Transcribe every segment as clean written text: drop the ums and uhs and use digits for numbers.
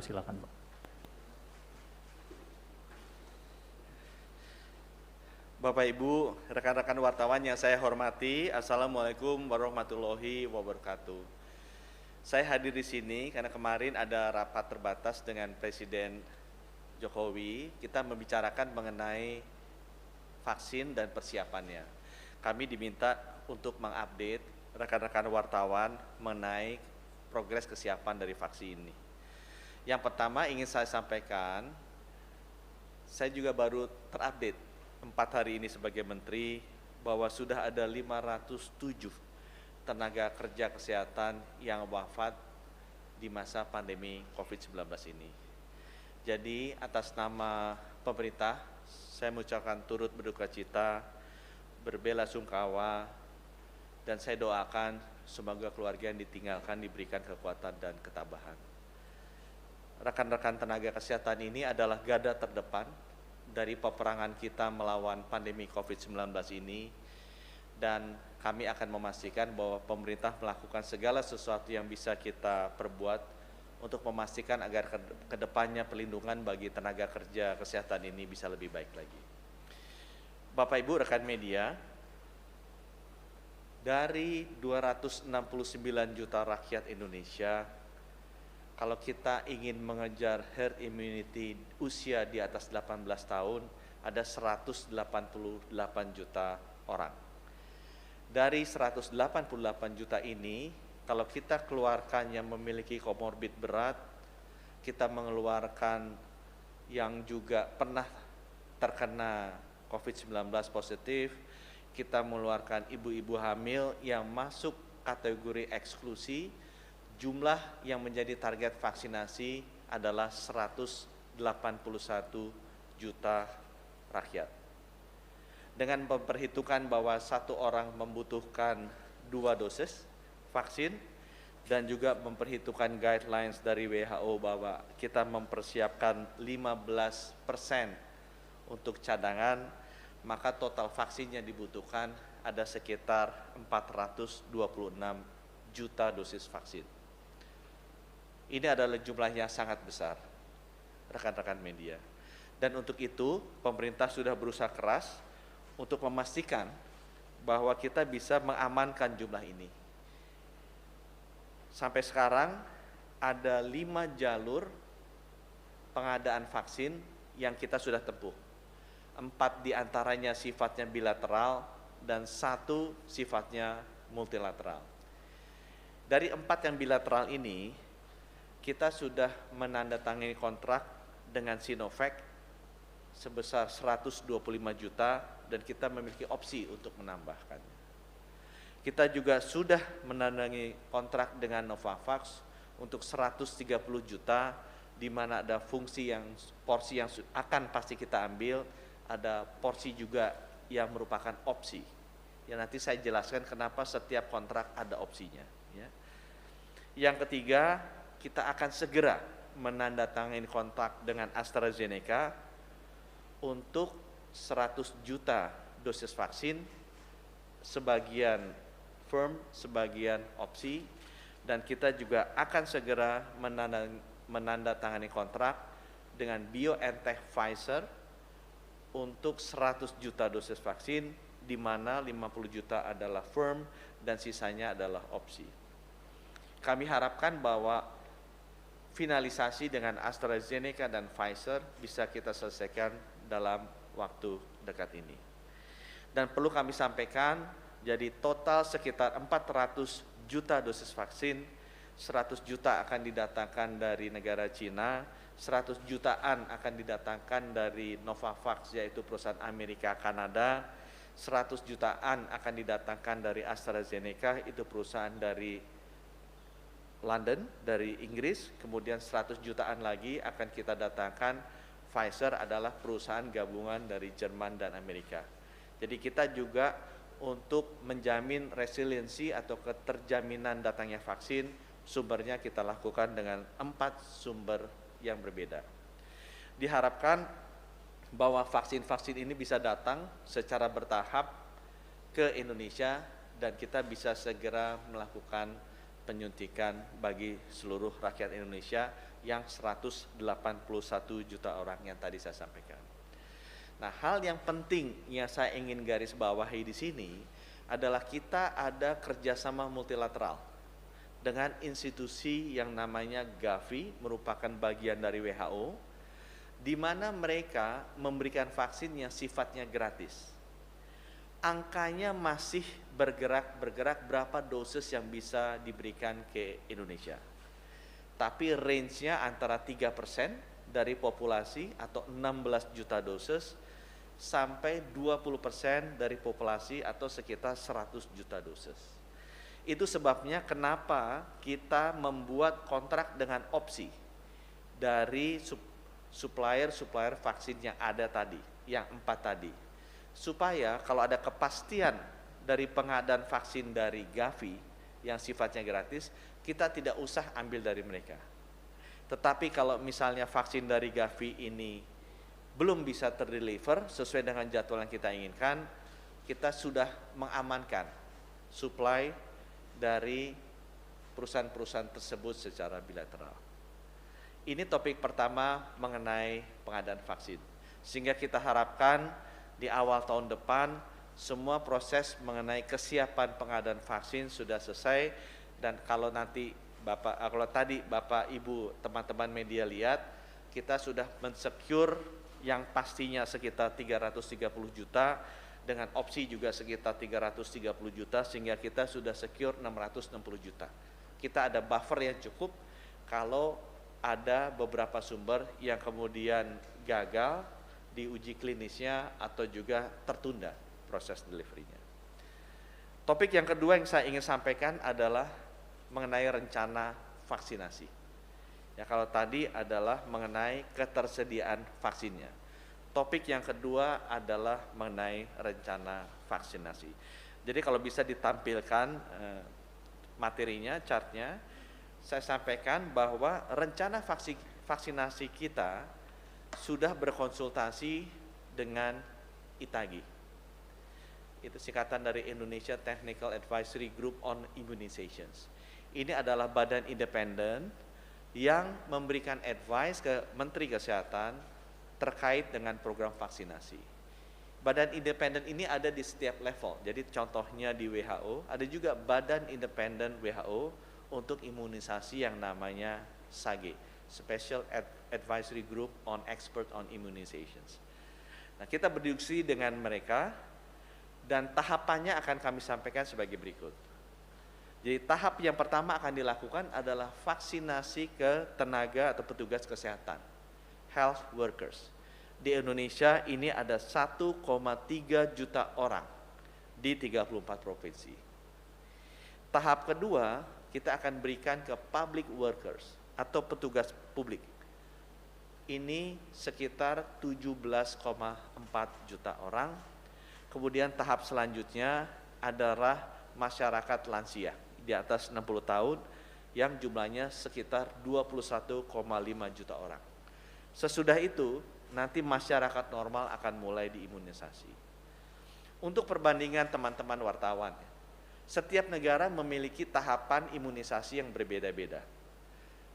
silakan Pak. Bapak Ibu, rekan-rekan wartawan yang saya hormati, Assalamualaikum warahmatullahi wabarakatuh. Saya hadir di sini karena kemarin ada rapat terbatas dengan Presiden Jokowi. Kita membicarakan mengenai vaksin dan persiapannya. Kami diminta untuk mengupdate rekan-rekan wartawan mengenai progres kesiapan dari vaksin ini. Yang pertama ingin saya sampaikan, saya juga baru terupdate 4 hari ini sebagai Menteri bahwa sudah ada 507 tenaga kerja kesehatan yang wafat di masa pandemi COVID-19 ini. Jadi atas nama pemerintah, saya mengucapkan turut berduka cita, berbela-sungkawa, dan saya doakan semoga keluarga yang ditinggalkan diberikan kekuatan dan ketabahan. Rekan-rekan tenaga kesehatan ini adalah garda terdepan dari peperangan kita melawan pandemi COVID-19 ini, dan kami akan memastikan bahwa pemerintah melakukan segala sesuatu yang bisa kita perbuat untuk memastikan agar kedepannya pelindungan bagi tenaga kerja kesehatan ini bisa lebih baik lagi. Bapak Ibu rekan media, dari 269 juta rakyat Indonesia, kalau kita ingin mengejar herd immunity usia di atas 18 tahun, ada 188 juta orang. Dari 188 juta ini, kalau kita keluarkan yang memiliki komorbid berat, kita mengeluarkan yang juga pernah terkena COVID-19 positif, kita mengeluarkan ibu-ibu hamil yang masuk kategori eksklusi, jumlah yang menjadi target vaksinasi adalah 181 juta rakyat. Dengan memperhitungkan bahwa satu orang membutuhkan 2 dosis vaksin dan juga memperhitungkan guidelines dari WHO bahwa kita mempersiapkan 15% untuk cadangan, maka total vaksin yang dibutuhkan ada sekitar 426 juta dosis vaksin. Ini adalah jumlah yang sangat besar, rekan-rekan media. Dan untuk itu, pemerintah sudah berusaha keras untuk memastikan bahwa kita bisa mengamankan jumlah ini. Sampai sekarang, ada 5 jalur pengadaan vaksin yang kita sudah tempuh. 4 diantaranya sifatnya bilateral dan 1 sifatnya multilateral. Dari 4 yang bilateral ini, kita sudah menandatangani kontrak dengan Sinovac sebesar 125 juta dan kita memiliki opsi untuk menambahkannya. Kita juga sudah menandatangani kontrak dengan Novavax untuk 130 juta, di mana ada porsi yang akan pasti kita ambil, ada porsi juga yang merupakan opsi. Ya, nanti saya jelaskan kenapa setiap kontrak ada opsinya. Ya. Yang ketiga, kita akan segera menandatangani kontrak dengan AstraZeneca untuk 100 juta dosis vaksin, sebagian firm, sebagian opsi, dan kita juga akan segera menandatangani kontrak dengan BioNTech Pfizer untuk 100 juta dosis vaksin, di mana 50 juta adalah firm dan sisanya adalah opsi. Kami harapkan bahwa finalisasi dengan AstraZeneca dan Pfizer bisa kita selesaikan dalam waktu dekat ini. Dan perlu kami sampaikan, jadi total sekitar 400 juta dosis vaksin, 100 juta akan didatangkan dari negara Cina, 100 jutaan akan didatangkan dari Novavax yaitu perusahaan Amerika Kanada, 100 jutaan akan didatangkan dari AstraZeneca itu perusahaan dari London, dari Inggris, kemudian 100 jutaan lagi akan kita datangkan. Pfizer adalah perusahaan gabungan dari Jerman dan Amerika. Jadi kita juga untuk menjamin resiliensi atau keterjaminan datangnya vaksin, sumbernya kita lakukan dengan 4 sumber yang berbeda. Diharapkan bahwa vaksin-vaksin ini bisa datang secara bertahap ke Indonesia dan kita bisa segera melakukan penyuntikan bagi seluruh rakyat Indonesia yang 181 juta orang yang tadi saya sampaikan. Nah, hal yang penting yang saya ingin garis bawahi di sini adalah kita ada kerjasama multilateral dengan institusi yang namanya Gavi, merupakan bagian dari WHO, di mana mereka memberikan vaksin yang sifatnya gratis. Angkanya masih bergerak berapa dosis yang bisa diberikan ke Indonesia. Tapi range-nya antara 3% dari populasi atau 16 juta dosis sampai 20% dari populasi atau sekitar 100 juta dosis. Itu sebabnya kenapa kita membuat kontrak dengan opsi dari supplier vaksin yang ada tadi, yang 4 tadi. Supaya kalau ada kepastian dari pengadaan vaksin dari Gavi yang sifatnya gratis, kita tidak usah ambil dari mereka. Tetapi kalau misalnya vaksin dari Gavi ini belum bisa terdeliver sesuai dengan jadwal yang kita inginkan, kita sudah mengamankan supply dari perusahaan-perusahaan tersebut secara bilateral. Ini topik pertama mengenai pengadaan vaksin. Sehingga kita harapkan di awal tahun depan semua proses mengenai kesiapan pengadaan vaksin sudah selesai, dan kalau tadi Bapak Ibu teman-teman media lihat, kita sudah mensecure yang pastinya sekitar 330 juta dengan opsi juga sekitar 330 juta, sehingga kita sudah secure 660 juta. Kita ada buffer yang cukup kalau ada beberapa sumber yang kemudian gagal di uji klinisnya atau juga tertunda proses delivery-nya. Topik yang kedua yang saya ingin sampaikan adalah mengenai rencana vaksinasi. Ya, kalau tadi adalah mengenai ketersediaan vaksinnya. Topik yang kedua adalah mengenai rencana vaksinasi. Jadi kalau bisa ditampilkan materinya, chartnya, saya sampaikan bahwa rencana vaksinasi kita sudah berkonsultasi dengan ITAGI. Itu singkatan dari Indonesia Technical Advisory Group on Immunizations. Ini adalah badan independen yang memberikan advice ke Menteri Kesehatan terkait dengan program vaksinasi. Badan independen ini ada di setiap level. Jadi contohnya di WHO, ada juga badan independen WHO untuk imunisasi yang namanya SAGE, Special Advisory Group on Expert on Immunizations. Nah, kita berdiskusi dengan mereka dan tahapannya akan kami sampaikan sebagai berikut. Jadi tahap yang pertama akan dilakukan adalah vaksinasi ke tenaga atau petugas kesehatan, health workers. Di Indonesia ini ada 1,3 juta orang di 34 provinsi. Tahap kedua, kita akan berikan ke public workers atau petugas publik. Ini sekitar 17,4 juta orang. Kemudian tahap selanjutnya adalah masyarakat lansia di atas 60 tahun yang jumlahnya sekitar 21,5 juta orang. Sesudah itu, nanti masyarakat normal akan mulai diimunisasi. Untuk perbandingan teman-teman wartawan, setiap negara memiliki tahapan imunisasi yang berbeda-beda.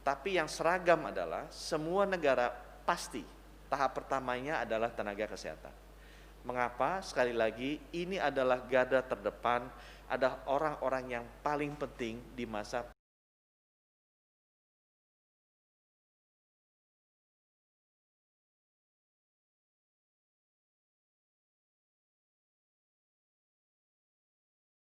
Tapi yang seragam adalah semua negara pasti tahap pertamanya adalah tenaga kesehatan. Mengapa? Sekali lagi, ini adalah garda terdepan, ada orang-orang yang paling penting di masa